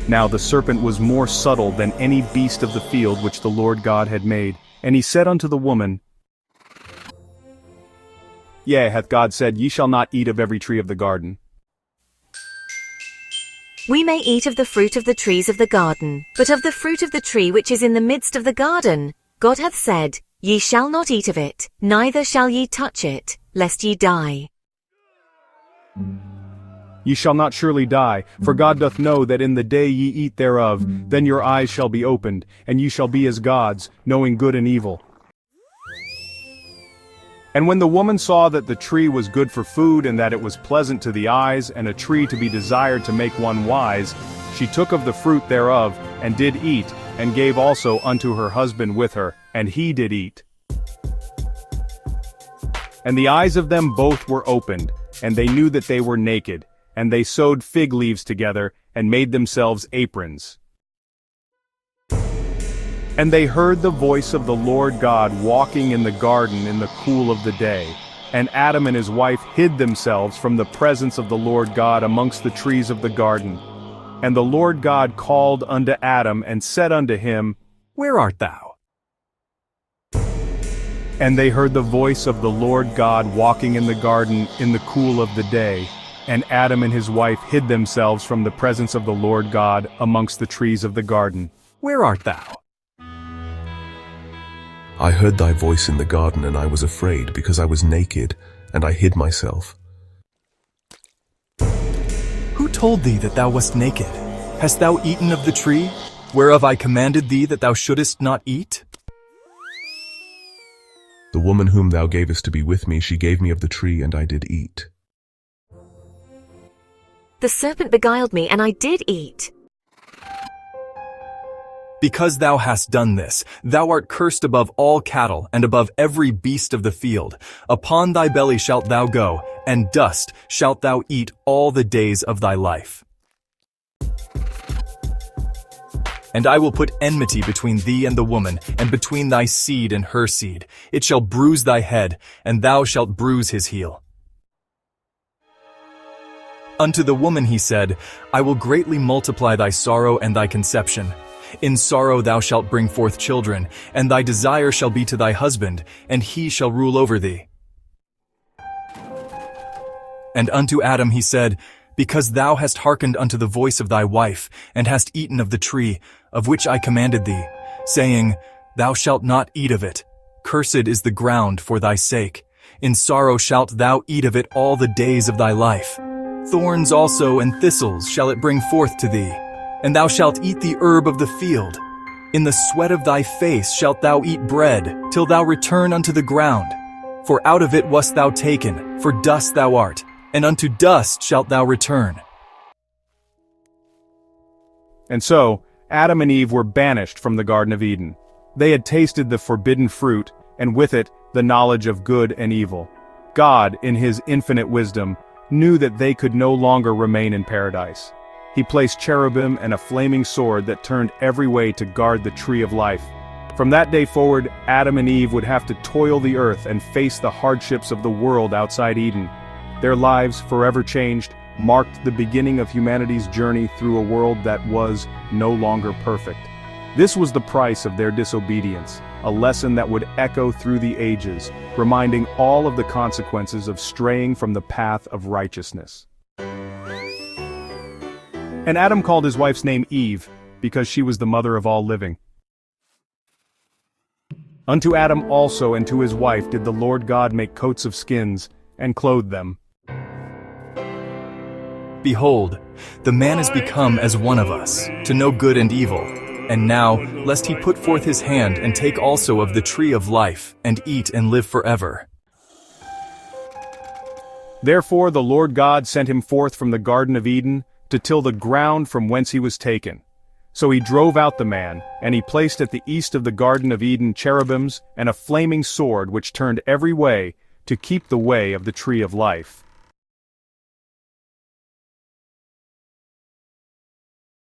Now the serpent was more subtle than any beast of the field which the Lord God had made. And he said unto the woman, Yea, hath God said, Ye shall not eat of every tree of the garden? We may eat of the fruit of the trees of the garden, but of the fruit of the tree which is in the midst of the garden, God hath said, Ye shall not eat of it, neither shall ye touch it, lest ye die. Ye shall not surely die, for God doth know that in the day ye eat thereof, then your eyes shall be opened, and ye shall be as gods, knowing good and evil. And when the woman saw that the tree was good for food, and that it was pleasant to the eyes, and a tree to be desired to make one wise, she took of the fruit thereof, and did eat, and gave also unto her husband with her, and he did eat. And the eyes of them both were opened, and they knew that they were naked, and they sewed fig leaves together, and made themselves aprons. And they heard the voice of the Lord God walking in the garden in the cool of the day. And Adam and his wife hid themselves from the presence of the Lord God amongst the trees of the garden. And the Lord God called unto Adam, and said unto him, Where art thou? And they heard the voice of the Lord God walking in the garden in the cool of the day. And Adam and his wife hid themselves from the presence of the Lord God amongst the trees of the garden. Where art thou? I heard thy voice in the garden, and I was afraid, because I was naked, and I hid myself. Who told thee that thou wast naked? Hast thou eaten of the tree, whereof I commanded thee that thou shouldest not eat? The woman whom thou gavest to be with me, she gave me of the tree, and I did eat. The serpent beguiled me, and I did eat. Because thou hast done this, thou art cursed above all cattle, and above every beast of the field. Upon thy belly shalt thou go, and dust shalt thou eat all the days of thy life. And I will put enmity between thee and the woman, and between thy seed and her seed. It shall bruise thy head, and thou shalt bruise his heel. Unto the woman he said, I will greatly multiply thy sorrow and thy conception. In sorrow thou shalt bring forth children, and thy desire shall be to thy husband, and he shall rule over thee. And unto Adam he said, Because thou hast hearkened unto the voice of thy wife, and hast eaten of the tree, of which I commanded thee, saying, Thou shalt not eat of it. Cursed is the ground for thy sake. In sorrow shalt thou eat of it all the days of thy life. Thorns also and thistles shall it bring forth to thee, and thou shalt eat the herb of the field. In the sweat of thy face shalt thou eat bread, till thou return unto the ground. For out of it wast thou taken, for dust thou art, and unto dust shalt thou return. And so, Adam and Eve were banished from the Garden of Eden. They had tasted the forbidden fruit, and with it, the knowledge of good and evil. God, in his infinite wisdom, knew that they could no longer remain in paradise. He placed cherubim and a flaming sword that turned every way to guard the tree of life. From that day forward, Adam and Eve would have to toil the earth and face the hardships of the world outside Eden. Their lives, forever changed, marked the beginning of humanity's journey through a world that was no longer perfect. This was the price of their disobedience, a lesson that would echo through the ages, reminding all of the consequences of straying from the path of righteousness. And Adam called his wife's name Eve, because she was the mother of all living. Unto Adam also and to his wife did the Lord God make coats of skins, and clothe them. Behold, the man is become as one of us, to know good and evil. And now, lest he put forth his hand and take also of the tree of life, and eat and live forever. Therefore the Lord God sent him forth from the Garden of Eden, to till the ground from whence he was taken. So he drove out the man, and he placed at the east of the Garden of Eden cherubims, and a flaming sword which turned every way, to keep the way of the tree of life.